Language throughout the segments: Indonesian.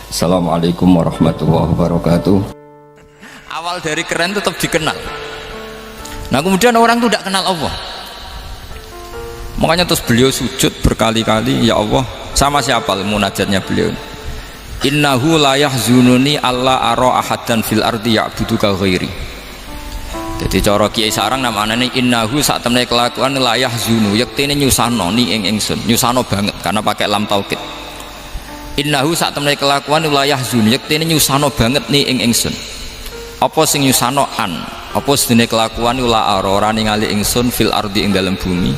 Assalamualaikum warahmatullahi wabarakatuh. Awal dari keren tetap dikenal. Nah kemudian orang itu tidak kenal Allah. Makanya terus beliau sujud berkali-kali, ya Allah, sama siapa munajatnya beliau? Innahu la yahzununi alla ara ahadan fil ardi ya'buduka ghairi. Jadi cara Kiai Sarang namanya ini innahu saat temne kelakuan la yahzunu, yektene nyusano ni ing ingsun, nyusano banget karena pakai lam taukid. Innahu saat temne kelakuan la yahzunu, yektene nyusano banget ni ing ingsun. Apa sing nyusano an? Apa sedene kelakuan la ora ningali ingsun fil ardi ing dalam bumi.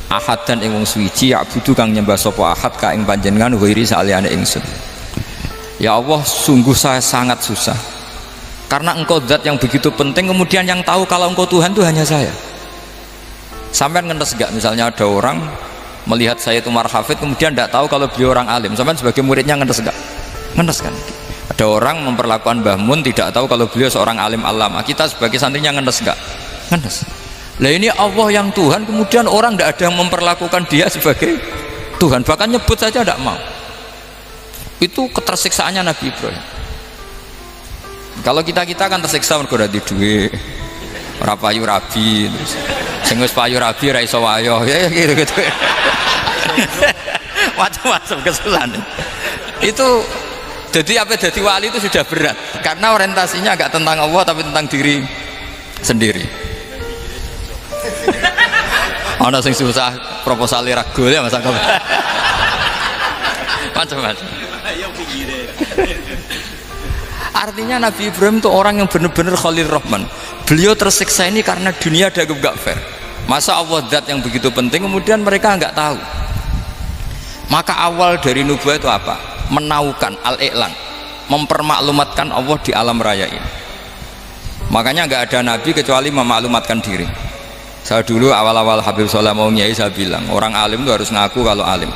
Ahad dan ing wong suwiji ya'budu kang nyembah sapa ahad ka ing panjenengan ghairi saliyane ingsun. Ya Allah, sungguh saya sangat susah karena engkau zat yang begitu penting, kemudian yang tahu kalau engkau Tuhan itu hanya saya. Sampai ngenes gak misalnya ada orang melihat saya itu marhafid kemudian tidak tahu kalau beliau orang alim, sampai sebagai muridnya ngenes gak? Ngenes kan? Ada orang memperlakukan Mbah Mun tidak tahu kalau beliau seorang alim alama, kita sebagai santrinya ngenes gak? Ngenes. Lah ini Allah yang Tuhan, kemudian orang tidak ada yang memperlakukan dia sebagai Tuhan, bahkan nyebut saja tidak mau. Itu ketersiksaannya Nabi Ibrahim. Kalau kita kan tersiksa mergo ora duwe, ora payu rabi, sing wis payu rabi ra iso wayo, ya gitu. Macam-macam kesulitan. Itu jadi apa, jadi wali itu sudah berat karena orientasinya agak tentang Allah tapi tentang diri sendiri. Ana sing susah proposal ragu ya Mas Angga. Macam-macam. Artinya Nabi Ibrahim itu orang yang benar-benar Khalil Rahman. Beliau tersiksa ini karena dunia dianggap gak fair. Masa Allah zat yang begitu penting kemudian mereka nggak tahu. Maka awal dari nubuah itu apa? Menaukan, al-i'lan, mempermaklumatkan Allah di alam raya ini. Makanya nggak ada nabi kecuali memaklumatkan diri. Saya dulu awal-awal Habib Soleh mau nyai, saya bilang orang alim itu harus ngaku kalau alim,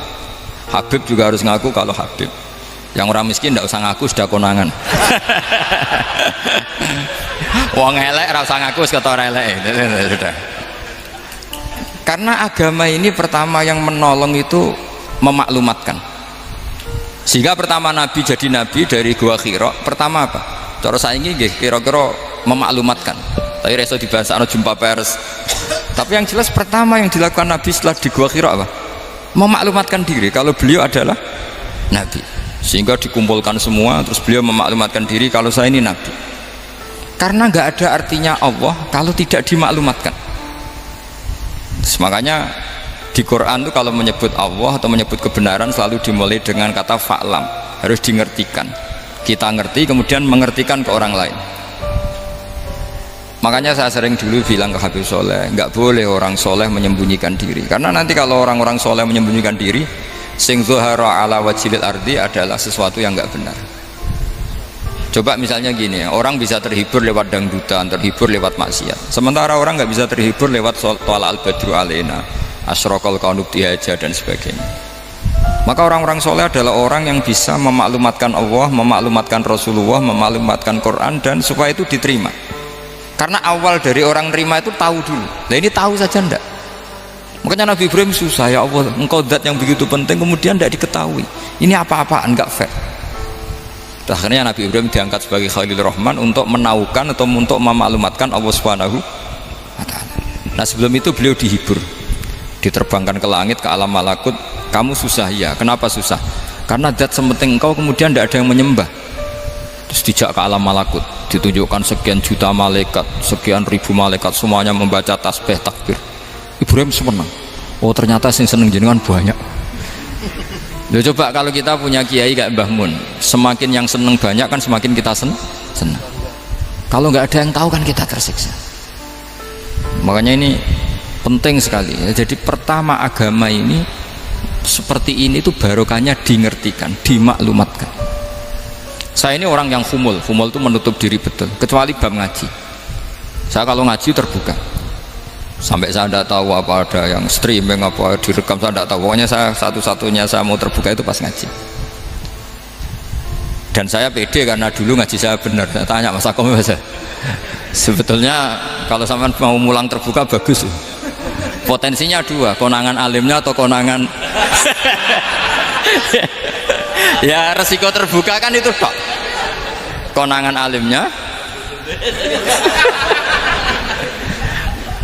Habib juga harus ngaku kalau Habib. Yang orang miskin tidak usah ngaku, sudah konangan. Wong elek ora usah ngaku, wis ketora elek. Sudah. Karena agama ini pertama yang menolong itu memaklumatkan. Sehingga pertama Nabi jadi Nabi dari Gua Hira, pertama apa? Cara saiki nggih kira-kira memaklumatkan. Tapi reso dibahas ana jumpa pers. Tapi yang jelas pertama yang dilakukan Nabi setelah di Gua Hira apa? Memaklumatkan diri kalau beliau adalah Nabi. Sehingga dikumpulkan semua, terus beliau memaklumatkan diri kalau saya ini Nabi. Karena nggak ada artinya Allah kalau tidak dimaklumatkan. Terus makanya di Quran itu kalau menyebut Allah atau menyebut kebenaran selalu dimulai dengan kata fa'lam, harus dingertikan. Kita ngerti kemudian mengertikan ke orang lain. Makanya saya sering dulu bilang ke Habib Soleh, nggak boleh orang soleh menyembunyikan diri, karena nanti kalau orang-orang soleh menyembunyikan diri, sing zuhara ala wajhil ardi adalah sesuatu yang nggak benar. Coba misalnya gini, orang bisa terhibur lewat dangdutan, terhibur lewat maksiat, sementara orang nggak bisa terhibur lewat tolak al-badru alaina, asyraqal qaunub dihaja dan sebagainya. Maka orang-orang soleh adalah orang yang bisa memaklumatkan Allah, memaklumatkan Rasulullah, memaklumatkan Quran, dan supaya itu diterima. Karena awal dari orang terima itu tahu dulu. Nah ini tahu saja ndak. Makanya Nabi Ibrahim susah, ya Allah, engkau zat yang begitu penting kemudian tidak diketahui. Ini apa-apaan, nggak fair. Akhirnya Nabi Ibrahim diangkat sebagai Khalil Rahman untuk menaukan atau untuk memaklumatkan Allah Subhanahu wa ta'ala. Nah sebelum itu beliau dihibur, diterbangkan ke langit, ke alam malakut. Kamu susah ya, kenapa susah? Karena zat sepenting engkau kemudian tidak ada yang menyembah. Terus dijak ke alam malakut, ditunjukkan sekian juta malaikat, sekian ribu malaikat, semuanya membaca tasbih takbir. Ibrahim senang. Oh ternyata sing seneng jenengan banyak. Loh coba kalau kita punya kiai kayak Mbah Mun, semakin yang seneng banyak kan semakin kita senang. Kalau nggak ada yang tahu kan kita tersiksa. Makanya ini penting sekali ya. Jadi pertama agama ini seperti ini itu barokahnya dingertikan, dimaklumatkan. Saya ini orang yang humul itu menutup diri betul, kecuali bab ngaji. Saya kalau ngaji terbuka. Sampai saya tidak tahu apa ada yang streaming apa direkam, saya tidak tahu. Pokoknya saya satu-satunya saya mau terbuka itu pas ngaji. Dan saya pede karena dulu ngaji saya benar. Saya tanya Mas Akom, sebetulnya kalau sampean mau mulang terbuka bagus. Potensinya dua, konangan alimnya atau konangan Ya resiko terbuka kan itu tok. Konangan alimnya.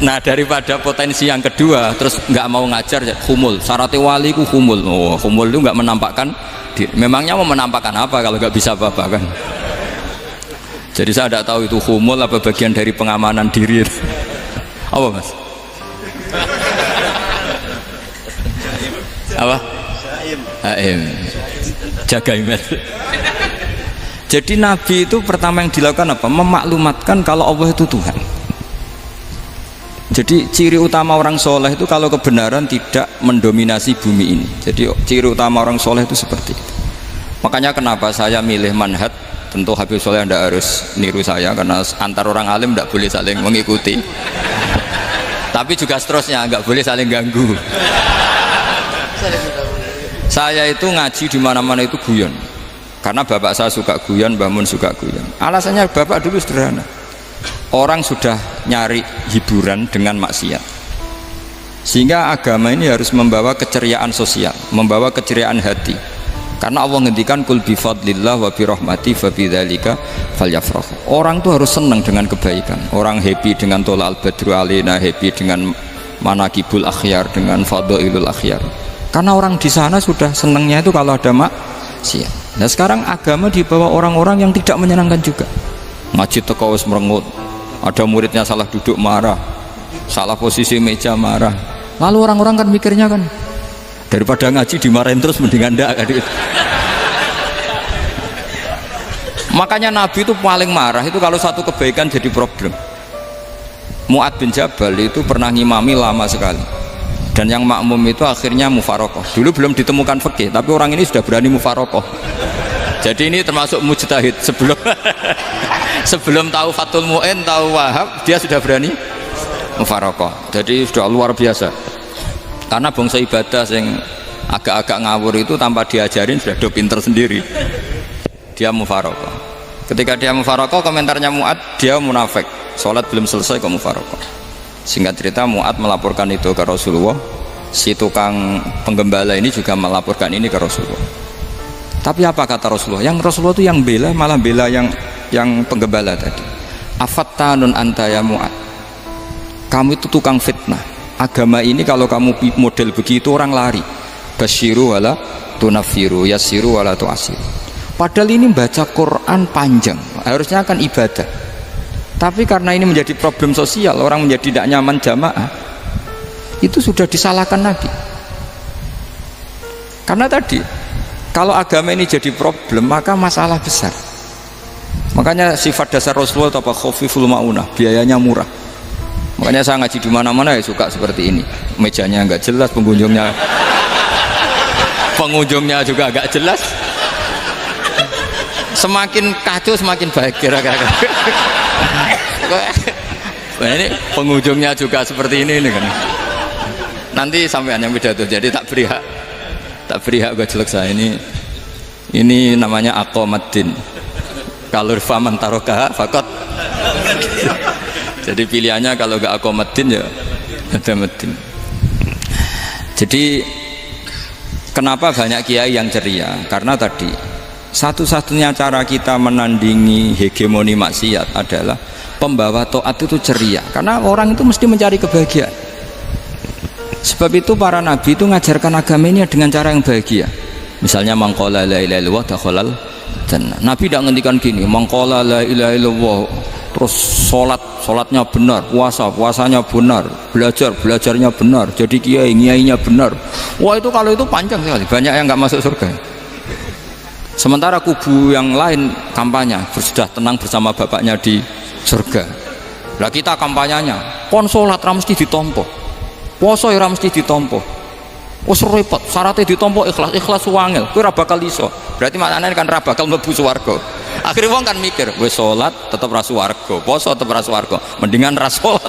Nah daripada potensi yang kedua terus nggak mau ngajar khumul. Syaratnya wali ku khumul. Oh khumul itu nggak menampakkan diri. Memangnya mau menampakkan apa kalau nggak bisa apa-apa kan? Jadi saya tidak tahu itu khumul apa bagian dari pengamanan diri. Apa mas? Apa? Haim. Jaga iman. Jadi Nabi itu pertama yang dilakukan apa? Memaklumatkan kalau Allah itu Tuhan. Jadi ciri utama orang soleh itu kalau kebenaran tidak mendominasi bumi ini. Jadi ciri utama orang soleh itu seperti itu. Makanya kenapa saya milih manhaj. Tentu Habib Soleh tidak harus niru saya karena antar orang alim tidak boleh saling mengikuti. Tapi juga seterusnya nggak boleh saling ganggu. Saya itu ngaji di mana-mana itu guyon. Karena bapak saya suka guyon, Mbah Mun suka guyon. Alasannya bapak dulu sederhana. Orang sudah nyari hiburan dengan maksiat. Sehingga agama ini harus membawa keceriaan sosial, membawa keceriaan hati. Karena Allah ngendikan kul bi fadlillah wa bi rahmati fa bidzalika falyafrahu. Orang tuh harus senang dengan kebaikan. Orang happy dengan tolal badru alina, happy dengan manaqibul akhyar, dengan fadhailul akhyar. Karena orang di sana sudah senangnya itu kalau ada maksiat. Nah sekarang agama dibawa orang-orang yang tidak menyenangkan juga. Ngaji teko wis merengut. Ada muridnya salah duduk marah, salah posisi meja marah. Lalu orang-orang kan mikirnya kan daripada ngaji dimarahin terus mendingan ndak kan. Makanya Nabi itu paling marah itu kalau satu kebaikan jadi problem. Mu'ad bin Jabal itu pernah ngimami lama sekali. Dan yang makmum itu akhirnya mufarokoh. Dulu belum ditemukan fikih, tapi orang ini sudah berani mufarokoh. Jadi ini termasuk mujtahid sebelum tahu Fathul Mu'in, tahu Wahab, dia sudah berani mufarokoh. Jadi sudah luar biasa. Karena bangsa ibadah yang agak-agak ngawur itu tanpa diajarin sudah do pinter sendiri. Dia mufarokoh. Ketika dia mufarokoh, komentarnya Mu'ad, dia munafik. Sholat belum selesai kok mufarokoh. Singkat cerita Mu'ad melaporkan itu ke Rasulullah. Si tukang penggembala ini juga melaporkan ini ke Rasulullah. Tapi apa kata Rasulullah? Yang Rasulullah itu yang bela, malah bela yang penggembala tadi. Afattanun anta ya Mu'ad. Kamu itu tukang fitnah. Agama ini kalau kamu model begitu orang lari. Basyiru wala tunafiru, yassiru wala tu'asiru. Padahal ini baca Quran panjang, harusnya kan ibadah. Tapi karena ini menjadi problem sosial, orang menjadi tidak nyaman jamaah, itu sudah disalahkan Nabi. Karena tadi kalau agama ini jadi problem, maka masalah besar. Makanya sifat dasar Rasulullah apa khafiful maunah, biayanya murah. Makanya saya ngaji di mana-mana ya suka seperti ini. Mejanya enggak jelas, pengunjungnya juga agak jelas. Semakin kacau semakin baik kira-kira. Nah, ini pengunjungnya juga seperti ini kan. Nanti sampean yang pidato, jadi tak beri hak gue jelek saya ini namanya aqomaddin. Kalau faman taroka fakot. Jadi pilihannya kalau gak aqomaddin ya ada medin. Jadi kenapa banyak kiai yang ceria? Karena tadi satu-satunya cara kita menandingi hegemoni maksiat adalah pembawa taat itu ceria. Karena orang itu mesti mencari kebahagiaan. Sebab itu para nabi itu mengajarkan agama ini dengan cara yang bahagia. Misalnya mangqala la ilaha illallah dakhalal jannah. Nabi tidak ngendikan gini, mangqala la ilaha illallah terus sholatnya benar, puasanya benar, belajarnya benar, jadi kiainya benar. Wah itu kalau itu panjang sekali, banyak yang nggak masuk surga. Sementara kubu yang lain kampanye sudah tenang bersama bapaknya di surga. Lah kita kampanyenya kon sholat ra mesti ditompo, puasa ya ra mesti ditompo. Wes repot, syaratnya ditompo ikhlas wangel, kowe ra bakal iso. Berarti maknane kan ra bakal mlebu swarga. Akhirnya wong kan mikir, wes sholat tetap ra swarga, puasa tetap ra swarga, mendingan ra sholat.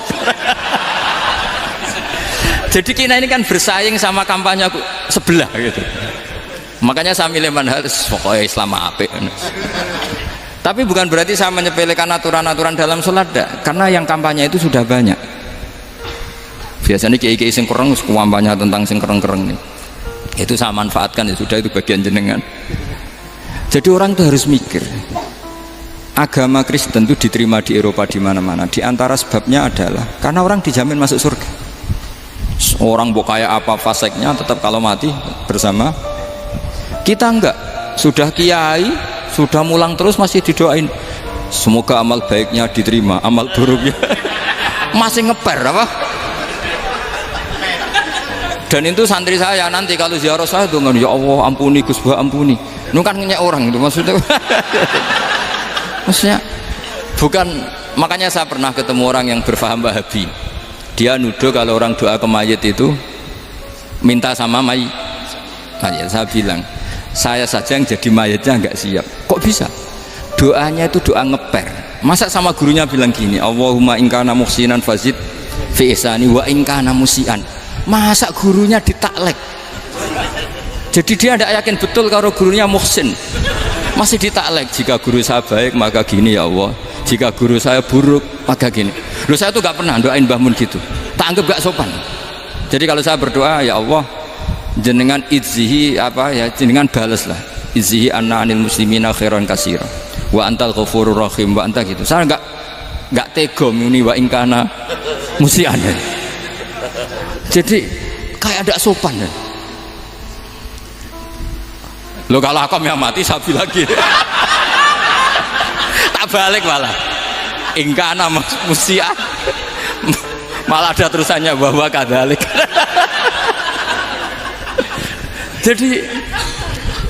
Jadi kita ini kan bersaing sama kampanye sebelah gitu. Makanya saya milih manhaj pokoknya Islam apik. Tapi bukan berarti saya menyepelekan aturan-aturan dalam sholat, karena yang kampanye itu sudah banyak. Biasanya kiai-kiai sing kereng kampanye tentang sing kereng-kereng nih. Itu saya manfaatkan, ya sudah, itu bagian jenengan. Jadi orang itu harus mikir. Agama Kristen itu diterima di Eropa di mana-mana. Di antara sebabnya adalah karena orang dijamin masuk surga. Orang kayak apa faseknya tetap kalau mati bersama. Kita enggak. Sudah kiai, sudah mulang terus masih didoain. Semoga amal baiknya diterima, amal buruknya masih ngeper apa? Dan itu santri saya nanti kalau ziarah saya tuh ya Allah ampuni Gus Bah ampuni. Itu kan ngenyek orang itu maksudnya. Maksudnya bukan, makanya saya pernah ketemu orang yang berfaham Wahabi. Dia nuduh kalau orang doa ke mayit itu minta sama mayit. Saya bilang, saya saja yang jadi mayitnya nggak siap. Kok bisa? Doanya itu doa ngeper. Masa sama gurunya bilang gini, Allahumma ingkana muhsinan fazid fi ihsani wa ingkana musian. Masa gurunya ditaklek? Jadi dia tidak yakin betul kalau gurunya muhsin. Masih ditaklek, jika guru saya baik maka gini ya Allah, jika guru saya buruk maka gini. Loh saya tuh gak pernah doain Mbah Mun gitu, tak anggap gak sopan. Jadi kalau saya berdoa ya Allah jenengan izzihi apa ya, jenengan balas lah izzihi anna anil muslimina khairan kasira wa antal ghafurur rahim wa anta gitu. Saya gak tega muni wa ingkana musian. Jadi kayak ada sopan ya. Lo kalau aku yang mati sapi lagi tak balik malah ingkana musia malah ada terusannya bahwa kadalik. Jadi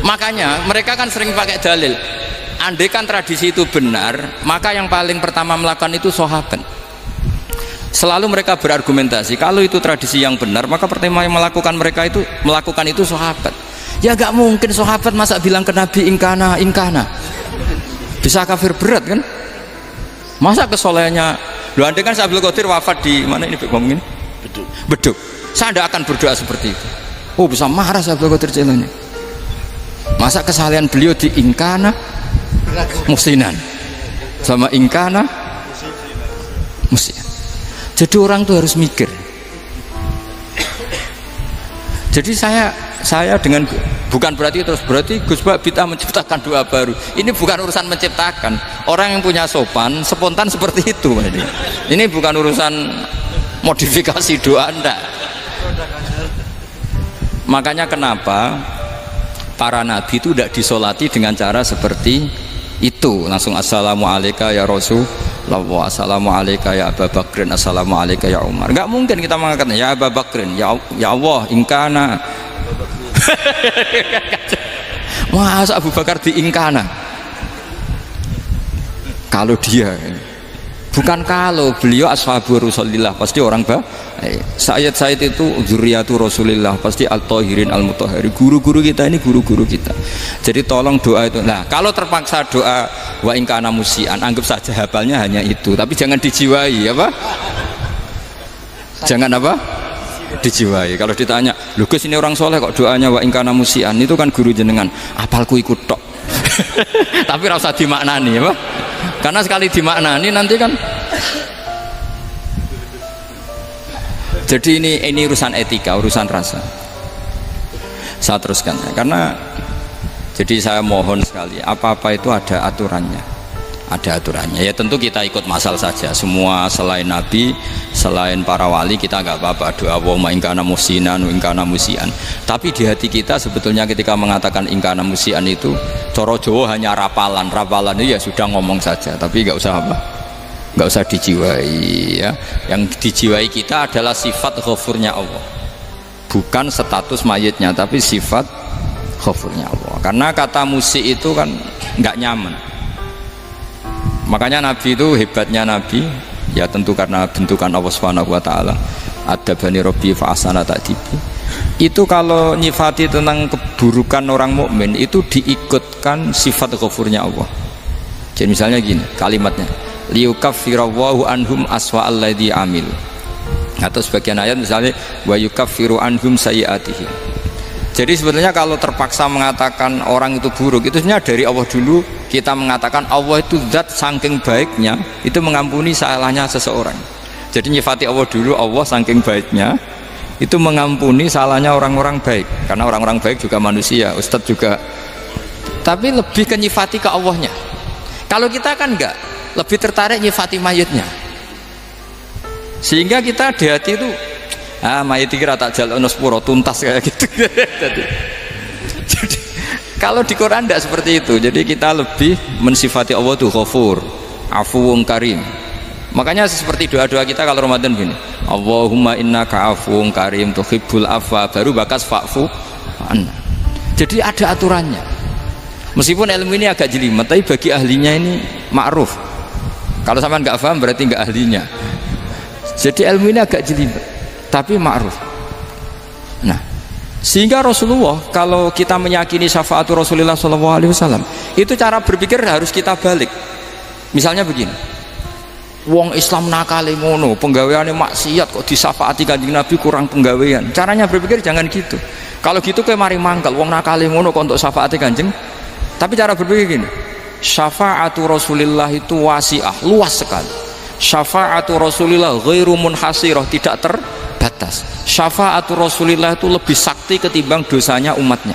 makanya mereka kan sering pakai dalil, andai kan tradisi itu benar maka yang paling pertama melakukan itu sahabat. Selalu mereka berargumentasi kalau itu tradisi yang benar maka pertama yang melakukan itu sahabat. Ya gak mungkin sahabat masa bilang ke Nabi ingkana bisa kafir berat kan? Masa kesolehannya lu andai kan Abdul Qadir wafat di mana ini ngomongin? Beduk. Saya tidak akan berdoa seperti itu. Oh bisa marah Abdul Qadir Jailani. Masa kesalahan beliau di ingkana musinan sama ingkana musian. Jadi orang tuh harus mikir. Jadi saya dengan bukan berarti Gus Bah bid'ah menciptakan doa baru. Ini bukan urusan menciptakan. Orang yang punya sopan spontan seperti itu. Ini bukan urusan modifikasi doa enggak. Makanya kenapa para nabi itu tidak disolati dengan cara seperti itu, langsung assalamualaikum ya Rasulullah, assalamualaikum ya Abu Bakrin, assalamualaikum ya Umar. Enggak mungkin kita mengatakan ya Abu Bakrin, ya Allah ingkana. Masa Abu Bakar diingkana? Kalau dia bukan kalau beliau ashabu Rasulillah pasti orang Sayyid itu zuriyatu Rasulillah pasti al-tahirin al-mutahhari. Guru-guru kita ini guru-guru kita. Jadi tolong doa itu. Nah, kalau terpaksa doa wa ingkana musian, anggap saja hafalnya hanya itu, tapi jangan dijiwai apa? Jangan apa? Dijiwai. Kalau ditanya, "Lho Gus ini orang soleh kok doanya wa ingkana musian?" Itu kan guru jenengan. Apalku ikut tok. Tapi ora usah dimaknani apa? Karena sekali dimaknani nanti kan. Jadi ini urusan etika, urusan rasa. Saya teruskan ya. Karena jadi saya mohon sekali, apa-apa itu ada aturannya. Ada aturannya. Ya tentu kita ikut masal saja. Semua selain Nabi, selain para wali kita nggak apa-apa doa wa ingkana musinan, ingkana musian. Tapi di hati kita sebetulnya ketika mengatakan ingkana musian itu coro Jawa hanya rapalan. Rapalan itu ya sudah ngomong saja, tapi nggak usah apa? Nggak usah dijiwai ya. Yang dijiwai kita adalah sifat ghafurnya Allah, bukan status mayitnya, tapi sifat ghafurnya Allah. Karena kata musik itu kan nggak nyaman. Makanya Nabi itu hebatnya Nabi ya tentu karena bentukan Allah Subhanahu wa taala. Adabani Rabbi fa ahsana ta'dibi. Itu kalau nyifati tentang keburukan orang mukmin itu diikutkan sifat ghafurnya Allah. Jadi misalnya gini kalimatnya, liyukaffirawwahu anhum aswa alladzi amil. Atau sebagian ayat misalnya wa yukaffiru anhum sayiatihim. Jadi sebetulnya kalau terpaksa mengatakan orang itu buruk itu sebenarnya dari Allah dulu kita mengatakan Allah itu zat saking baiknya itu mengampuni salahnya seseorang. Jadi nyifati Allah dulu, Allah saking baiknya itu mengampuni salahnya orang-orang baik, karena orang-orang baik juga manusia. Ustadz juga tapi lebih ke nyifati ke Allahnya. Kalau kita kan enggak, lebih tertarik nyifati mayitnya. Sehingga kita di hati itu mayit kira tak jalono sepuro tuntas kayak gitu. jadi kalau di Quran tidak seperti itu. Jadi kita lebih mensifati Allah itu Ghafur, Afuwun Karim. Makanya seperti doa-doa kita kalau Ramadan gini, Allahumma innaka afuwun karim tuhibbul afwa, baru bakas fa'fu anna. Jadi ada aturannya. Meskipun ilmu ini agak jelimet, tapi bagi ahlinya ini ma'ruf. Kalau sampean nggak paham berarti nggak ahlinya. Jadi ilmu ini agak jelimet, tapi ma'ruf. Nah, sehingga Rasulullah, kalau kita meyakini syafaatu Rasulullah SAW, itu cara berpikir harus kita balik. Misalnya begini, wong Islam nakale ngono, penggaweane maksiat kok disafaati Kanjeng Nabi kurang penggawean. Caranya berpikir jangan gitu. Kalau gitu kayak mari mangkal, wong nakale ngono kok untuk syafaati Kanjeng. Tapi cara berpikir gini, syafaatu Rasulullah itu wasi'ah, luas sekali. Syafaatu Rasulullah ghairu munhasirah, tidak terbatas. Syafaatu Rasulullah itu lebih sakti ketimbang dosanya umatnya.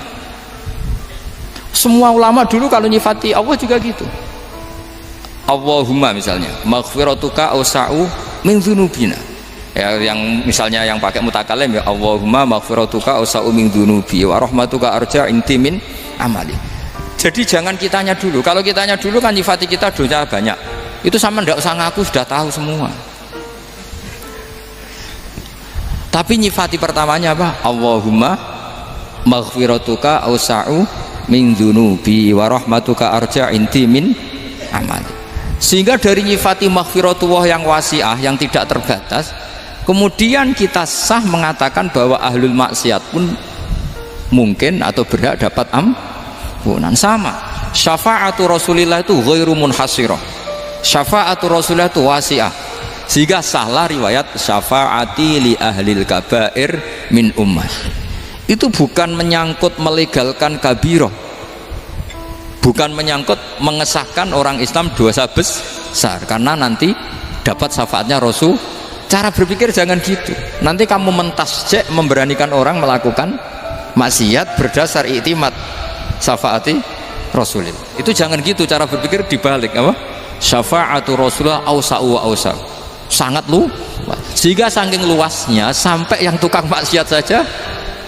Semua ulama dulu kalau nyifati Allah juga gitu. Allahumma misalnya maghfiratuka awsa'u min dzunubina. Ya, yang misalnya yang pakai mutakalim ya Allahumma maghfiratuka awsa'u min dzunubi wa rahmatuka arja inti min amali. Jadi jangan kitanya dulu. Kalau kitanya dulu kan nyifati kita dosa banyak. Itu sama ndak usah ngaku, sudah tahu semua. Tapi nyifati pertamanya apa? Allahumma maghfiratuka awsa'u min dzunubi wa rahmatuka arja inti min amali. Sehingga dari nyifati maghfiratullah yang wasi'ah, yang tidak terbatas, kemudian kita sah mengatakan bahwa ahlul maksiat pun mungkin atau berhak dapat ampunan. Sama syafaatu Rasulillah itu ghairu munhasirah, syafaatu Rasulillah itu wasi'ah. Sehingga sahlah riwayat syafaati li ahlil kabair min ummah. Itu bukan menyangkut melegalkan kabirah, bukan menyangkut mengesahkan orang Islam dosa besar, karena nanti dapat syafaatnya Rasul. Cara berpikir jangan gitu. Nanti kamu mentasjek, memberanikan orang melakukan maksiat berdasar iktimat syafaati Rasulillah. Itu jangan gitu cara berpikir, dibalik apa? Syafaatu Rasulullah awsa'u wa awsa'u, sangat luas. Sehingga saking luasnya sampai yang tukang maksiat saja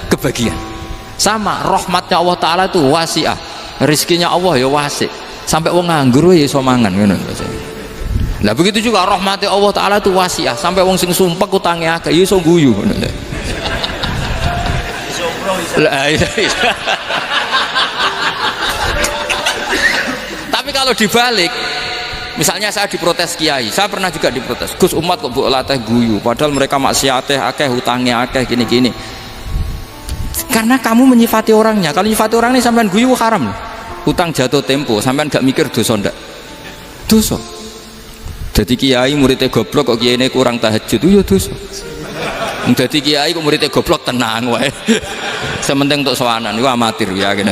kebagian. Sama rahmatnya Allah Ta'ala itu wasi'ah, rizkinya Allah ya wasi, sampai wong nganggur ya iso mangan ngono. Lah begitu juga rahmati Allah Ta'ala itu wasi'ah, sampai wong sing sumpek utange akeh ya iso guyu ngono lho. Tapi kalau dibalik, misalnya saya diprotes kiai, saya pernah juga diprotes, Gus umat kok mbok latih guyu padahal mereka maksiate akeh, hutangnya akeh, gini-gini. Karena kamu menyifati orangnya. Kalau menyifati orang ini sampean guyu haram. Hutang jatuh tempo, sampean gak mikir dosa ndak? Dosa. Jadi kiai muridnya goblok kok kiai ini kurang tahajud itu ya dosa. Jadi kiai kok muridnya goblok tenang wae. Sementing untuk sowanan itu amatir ya gitu.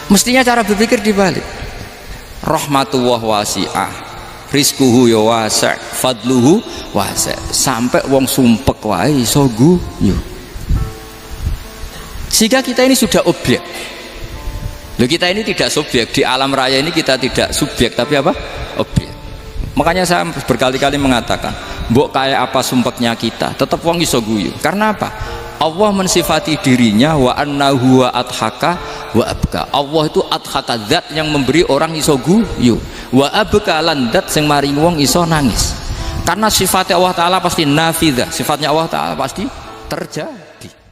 Mestinya cara berpikir dibalik. Rahmatullah wasi'ah, rizkuhu ya wasi', fadluhu wasi', sampai wong sumpek wae iso guyu. Sehingga kita ini sudah objek. Loh, kita ini tidak subjek di alam raya ini, kita tidak subjek tapi apa? Objek. Makanya saya berkali-kali mengatakan, mbok kayak apa sumpeknya kita, tetap wong iso guyu. Karena apa? Allah mensifati dirinya wa annahu wa adhaka wa abka. Allah itu adhaka, zat yang memberi orang iso guyu, wa abka lan zat sing maring wong iso nangis. Karena sifatnya Allah Ta'ala pasti nafidah, sifatnya Allah Ta'ala pasti terjadi.